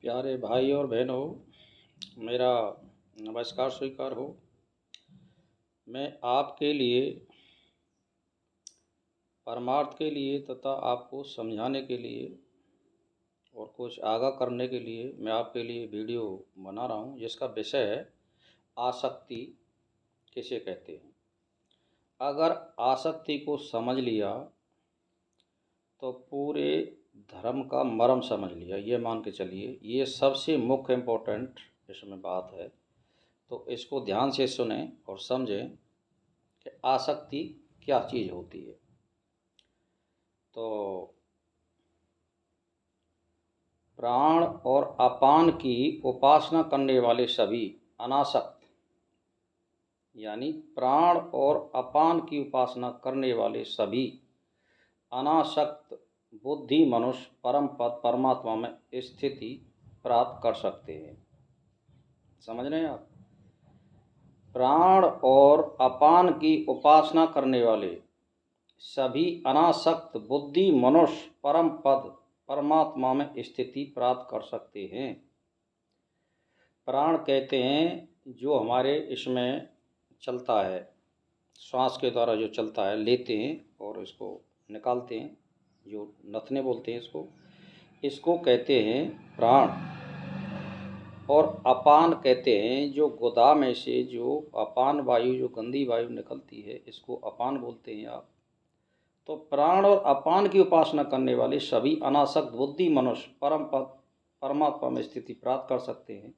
प्यारे भाई और बहनों, मेरा नमस्कार स्वीकार हो। मैं आपके लिए, परमार्थ के लिए तथा आपको समझाने के लिए और कुछ आगाह करने के लिए मैं आपके लिए वीडियो बना रहा हूँ, जिसका विषय है आसक्ति किसे कहते हैं। अगर आसक्ति को समझ लिया तो पूरे धर्म का मर्म समझ लिया, ये मान के चलिए। ये सबसे मुख्य इम्पोर्टेंट इसमें बात है, तो इसको ध्यान से सुनें और समझें कि आसक्ति क्या चीज़ होती है। तो प्राण और अपान की उपासना करने वाले सभी अनासक्त, यानी प्राण और अपान की उपासना करने वाले सभी अनासक्त बुद्धि मनुष्य परम पद परमात्मा में स्थिति प्राप्त कर सकते हैं। समझ रहे हैं आप? प्राण और अपान की उपासना करने वाले सभी अनासक्त बुद्धि मनुष्य परम पद परमात्मा में स्थिति प्राप्त कर सकते हैं। प्राण कहते हैं जो हमारे इसमें चलता है, श्वास के द्वारा जो चलता है, लेते हैं और इसको निकालते हैं, जो नथने बोलते हैं इसको कहते हैं प्राण। और अपान कहते हैं जो गुदा में से जो अपान वायु, जो गंदी वायु निकलती है, इसको अपान बोलते हैं आप। तो प्राण और अपान की उपासना करने वाले सभी अनासक्त बुद्धि मनुष्य परम पद परमात्मा में स्थिति प्राप्त कर सकते हैं।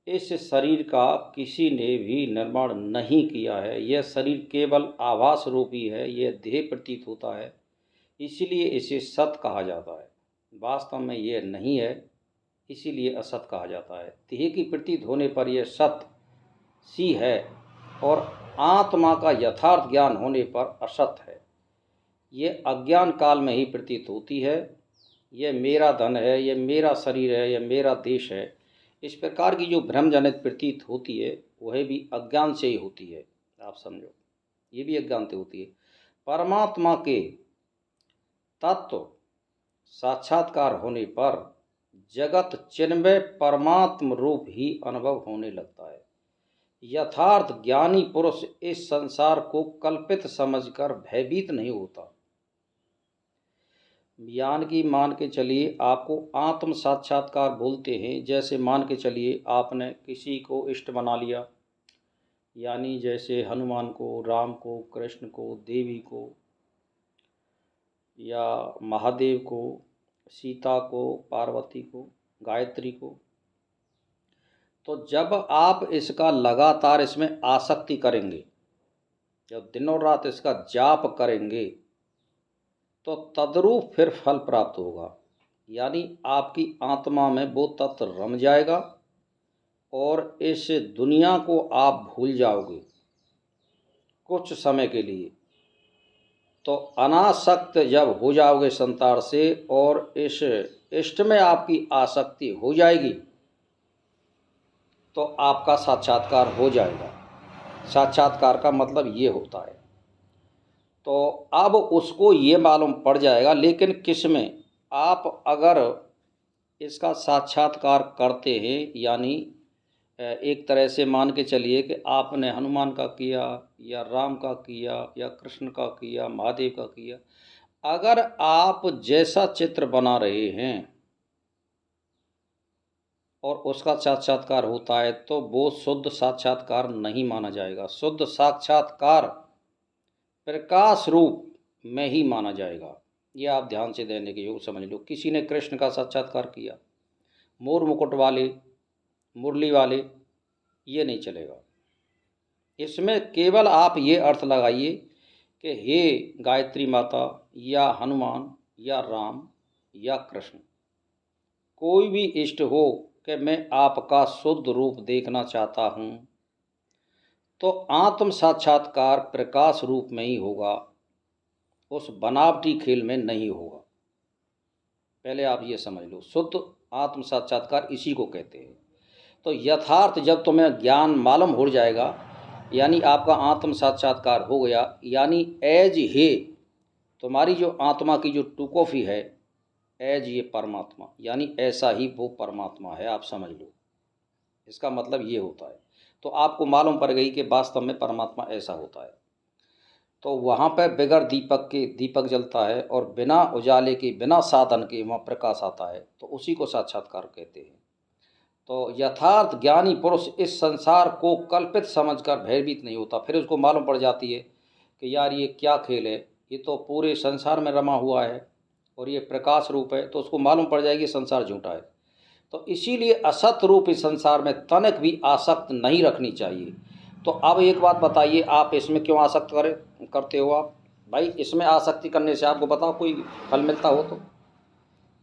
इस शरीर का किसी ने भी निर्माण नहीं किया है। यह शरीर केवल आभास रूपी है, यह देह प्रतीत होता है, इसीलिए इसे सत कहा जाता है। वास्तव में यह नहीं है, इसीलिए असत कहा जाता है। देह की प्रतीत होने पर यह सत सी है और आत्मा का यथार्थ ज्ञान होने पर असत है। यह अज्ञान काल में ही प्रतीत होती है। यह मेरा धन है, यह मेरा शरीर है, यह मेरा देश है। इस प्रकार की जो भ्रमजनित प्रतीत होती है वह भी अज्ञान से ही होती है। आप समझो, ये भी अज्ञान से होती है। परमात्मा के तत्व साक्षात्कार होने पर जगत चिन्मय परमात्म रूप ही अनुभव होने लगता है। यथार्थ ज्ञानी पुरुष इस संसार को कल्पित समझकर भयभीत नहीं होता। ज्ञान की मान के चलिए आपको आत्म साक्षात्कार बोलते हैं। जैसे मान के चलिए आपने किसी को इष्ट बना लिया, यानी जैसे हनुमान को, राम को, कृष्ण को, देवी को या महादेव को, सीता को, पार्वती को, गायत्री को। तो जब आप इसका लगातार इसमें आसक्ति करेंगे, जब दिनों रात इसका जाप करेंगे, तो तद्रूप फिर फल प्राप्त होगा। यानी आपकी आत्मा में वो तत्व रम जाएगा और इस दुनिया को आप भूल जाओगे कुछ समय के लिए। तो अनासक्त जब हो जाओगे संसार से और इस इष्ट में आपकी आसक्ति हो जाएगी, तो आपका साक्षात्कार हो जाएगा। साक्षात्कार का मतलब ये होता है। तो अब उसको ये मालूम पड़ जाएगा, लेकिन किस में? आप अगर इसका साक्षात्कार करते हैं, यानी एक तरह से मान के चलिए कि आपने हनुमान का किया या राम का किया या कृष्ण का किया, महादेव का किया। अगर आप जैसा चित्र बना रहे हैं और उसका साक्षात्कार होता है, तो वो शुद्ध साक्षात्कार नहीं माना जाएगा। शुद्ध साक्षात्कार प्रकाश रूप में ही माना जाएगा। ये आप ध्यान से देने के योग समझ लो। किसी ने कृष्ण का साक्षात्कार किया, मोर मुकुट वाले, मुरली वाले, ये नहीं चलेगा। इसमें केवल आप ये अर्थ लगाइए कि हे गायत्री माता या हनुमान या राम या कृष्ण, कोई भी इष्ट हो कि मैं आपका शुद्ध रूप देखना चाहता हूँ, तो आत्म साक्षात्कार प्रकाश रूप में ही होगा, उस बनावटी खेल में नहीं होगा। पहले आप ये समझ लो, शुद्ध आत्म साक्षात्कार इसी को कहते हैं। तो यथार्थ जब तुम्हें ज्ञान मालूम हो जाएगा, यानी आपका आत्म साक्षात्कार हो गया, यानी एज है तुम्हारी जो आत्मा की जो टू कॉफ़ी है, एज ये परमात्मा, यानी ऐसा ही वो परमात्मा है, आप समझ लो। इसका मतलब ये होता है। तो आपको मालूम पड़ गई कि वास्तव में परमात्मा ऐसा होता है। तो वहाँ पर बगैर दीपक के दीपक जलता है और बिना उजाले के, बिना साधन के वहाँ प्रकाश आता है, तो उसी को साक्षात्कार कहते हैं। तो यथार्थ ज्ञानी पुरुष इस संसार को कल्पित समझकर भयभीत नहीं होता। फिर उसको मालूम पड़ जाती है कि यार ये क्या खेल है, ये तो पूरे संसार में रमा हुआ है और ये प्रकाश रूप है, तो उसको मालूम पड़ जाएगी संसार झूठा है। तो इसीलिए असत रूप इस संसार में तनक भी आसक्त नहीं रखनी चाहिए। तो अब एक बात बताइए, आप इसमें क्यों आसक्त करते हो आप? भाई इसमें आसक्ति करने से आपको बताओ कोई फल मिलता हो तो?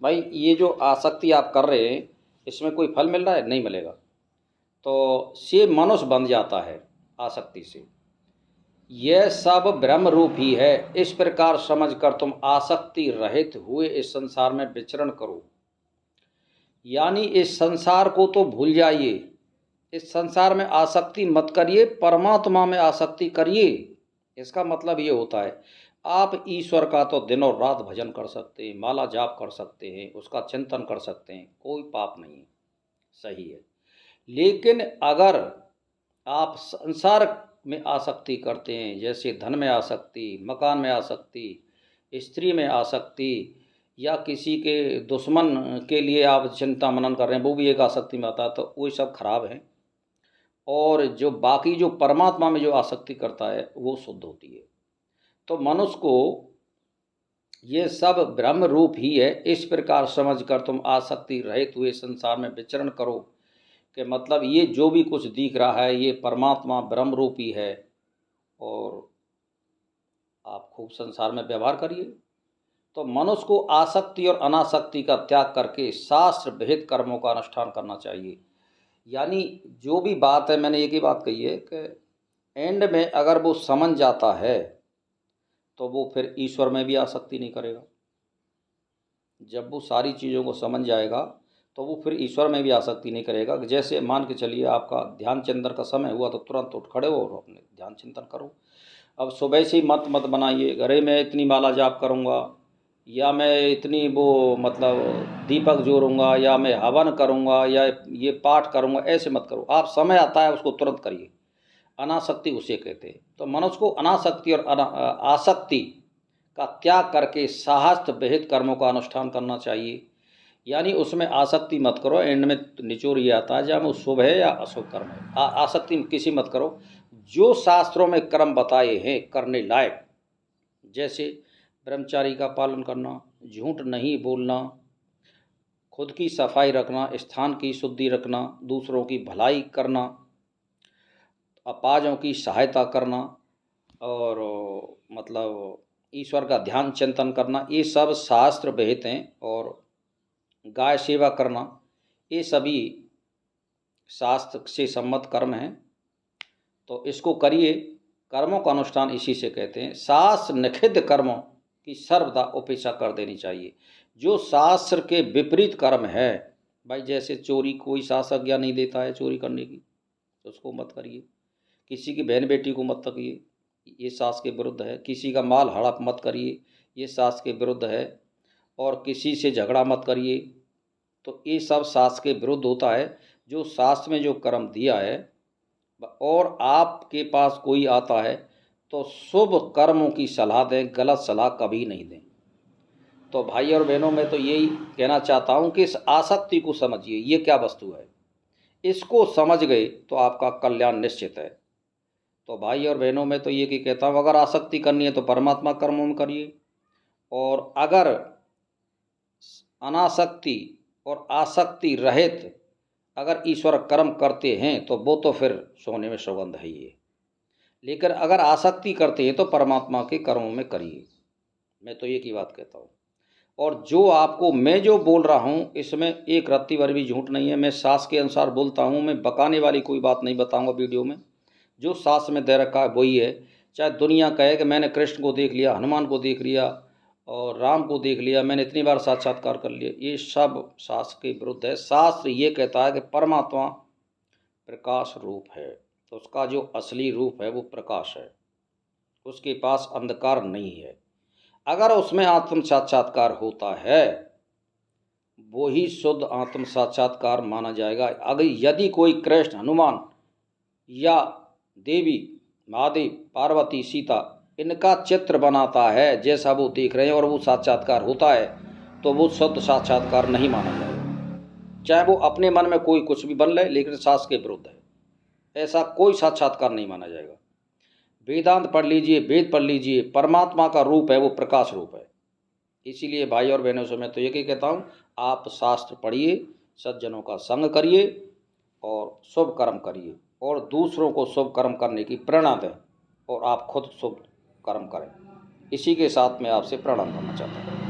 भाई ये जो आसक्ति आप कर रहे हैं, इसमें कोई फल मिल रहा है? नहीं मिलेगा। तो से मनुष्य बन जाता है आसक्ति से। यह सब ब्रह्म रूप ही है, इस प्रकार समझकर तुम आसक्ति रहित हुए इस संसार में विचरण करो। यानी इस संसार को तो भूल जाइए, इस संसार में आसक्ति मत करिए, परमात्मा में आसक्ति करिए। इसका मतलब ये होता है, आप ईश्वर का तो दिनों रात भजन कर सकते हैं, माला जाप कर सकते हैं, उसका चिंतन कर सकते हैं, कोई पाप नहीं है, सही है। लेकिन अगर आप संसार में आसक्ति करते हैं, जैसे धन में आसक्ति, मकान में आसक्ति, स्त्री में आसक्ति, या किसी के दुश्मन के लिए आप चिंता मनन कर रहे हैं, वो भी एक आसक्ति में आता है, तो वो सब खराब है। और जो बाकी जो परमात्मा में जो आसक्ति करता है वो शुद्ध होती है। तो मनुष्य को ये सब ब्रह्म रूप ही है, इस प्रकार समझकर तुम आसक्ति रहित हुए संसार में विचरण करो। कि मतलब ये जो भी कुछ दिख रहा है ये परमात्मा ब्रह्म रूप ही है, और आप खूब संसार में व्यवहार करिए। तो मनुष्य को आसक्ति और अनासक्ति का त्याग करके शास्त्र विहित कर्मों का अनुष्ठान करना चाहिए। यानी जो भी बात है, मैंने एक ही बात कही है कि एंड में अगर वो समझ जाता है तो वो फिर ईश्वर में भी आसक्ति नहीं करेगा। जब वो सारी चीज़ों को समझ जाएगा तो वो फिर ईश्वर में भी आसक्ति नहीं करेगा। जैसे मान के चलिए आपका ध्यान चिंतन का समय हुआ तो तुरंत उठ खड़े हो और अपने ध्यान चिंतन करो। अब सुबह से ही मत बनाइए, अरे मैं इतनी माला जाप करूँगा, या मैं इतनी वो मतलब दीपक जोड़ूंगा, या मैं हवन करूँगा, या ये पाठ करूँगा, ऐसे मत करो। आप समय आता है उसको तुरंत करिए, अनासक्ति उसे कहते हैं। तो मनुष्य को अनासक्ति और आसक्ति का त्याग करके शास्त्र विहित कर्मों का अनुष्ठान करना चाहिए। यानी उसमें आसक्ति मत करो। एंड में निचोड़ ये आता है, जब वो शुभ है या अशुभ कर्म है, आसक्ति किसी मत करो। जो शास्त्रों में कर्म बताए हैं करने लायक, जैसे ब्रह्मचारी का पालन करना, झूठ नहीं बोलना, खुद की सफाई रखना, स्थान की शुद्धि रखना, दूसरों की भलाई करना, अपाजों की सहायता करना, और मतलब ईश्वर का ध्यान चिंतन करना, ये सब शास्त्र विहित हैं। और गाय सेवा करना, ये सभी शास्त्र से सम्मत कर्म हैं। तो इसको करिए। कर्मों का अनुष्ठान इसी से कहते हैं। शास्त्र निषिद्ध कर्मों की सर्वदा उपेक्षा कर देनी चाहिए। जो शास्त्र के विपरीत कर्म है, भाई जैसे चोरी, कोई शास्त्र आज्ञा नहीं देता है चोरी करने की, तो उसको मत करिए। किसी की बहन बेटी को मत तकिए, ये शास्त्र के विरुद्ध है। किसी का माल हड़प मत करिए, ये शास्त्र के विरुद्ध है। और किसी से झगड़ा मत करिए, तो ये सब शास्त्र के विरुद्ध होता है। जो शास्त्र में जो कर्म दिया है, और आपके पास कोई आता है तो शुभ कर्मों की सलाह दें, गलत सलाह कभी नहीं दें। तो भाई और बहनों, मैं तो यही कहना चाहता हूँ कि इस आसक्ति को समझिए, ये क्या वस्तु है। इसको समझ गए तो आपका कल्याण निश्चित है। तो भाई और बहनों, मैं तो ये कि कहता हूँ, अगर आसक्ति करनी है तो परमात्मा कर्मों में करिए, और अगर अनासक्ति और आसक्ति रहित अगर ईश्वर कर्म करते हैं तो वो तो फिर सोने में सुगंध है ही है। लेकिन अगर आसक्ति करते हैं तो परमात्मा के कर्मों में करिए। मैं तो ये की बात कहता हूँ। और जो आपको मैं जो बोल रहा हूँ, इसमें एक रत्ती भर भी झूठ नहीं है। मैं शास्त्र के अनुसार बोलता हूँ, मैं बकाने वाली कोई बात नहीं बताऊँगा वीडियो में। जो शास्त्र में दे रखा है वही है। चाहे दुनिया कहे कि मैंने कृष्ण को देख लिया, हनुमान को देख लिया और राम को देख लिया, मैंने इतनी बार साक्षात्कार कर लिया, ये सब शास्त्र के विरुद्ध है। शास्त्र ये कहता है कि परमात्मा प्रकाश रूप है, तो उसका जो असली रूप है वो प्रकाश है, उसके पास अंधकार नहीं है। अगर उसमें आत्म साक्षात्कार होता है वो ही शुद्ध आत्म साक्षात्कार माना जाएगा। अगर यदि कोई कृष्ण, हनुमान या देवी, महादेव, पार्वती, सीता इनका चित्र बनाता है जैसा वो देख रहे हैं और वो साक्षात्कार होता है, तो वो शुद्ध साक्षात्कार नहीं माना जाएगा। चाहे वो अपने मन में कोई कुछ भी बन ले, लेकिन शास्त्र के विरुद्ध है, ऐसा कोई साक्षात्कार नहीं माना जाएगा। वेदांत पढ़ लीजिए, वेद पढ़ लीजिए, परमात्मा का रूप है, वो प्रकाश रूप है। इसीलिए भाई और बहनों से मैं तो ये कहता हूँ, आप शास्त्र पढ़िए, सज्जनों का संग करिए और शुभ कर्म करिए और दूसरों को शुभ कर्म करने की प्रेरणा दें और आप खुद शुभ कर्म करें। इसी के साथ मैं आपसे प्रणाम करना चाहता हूँ।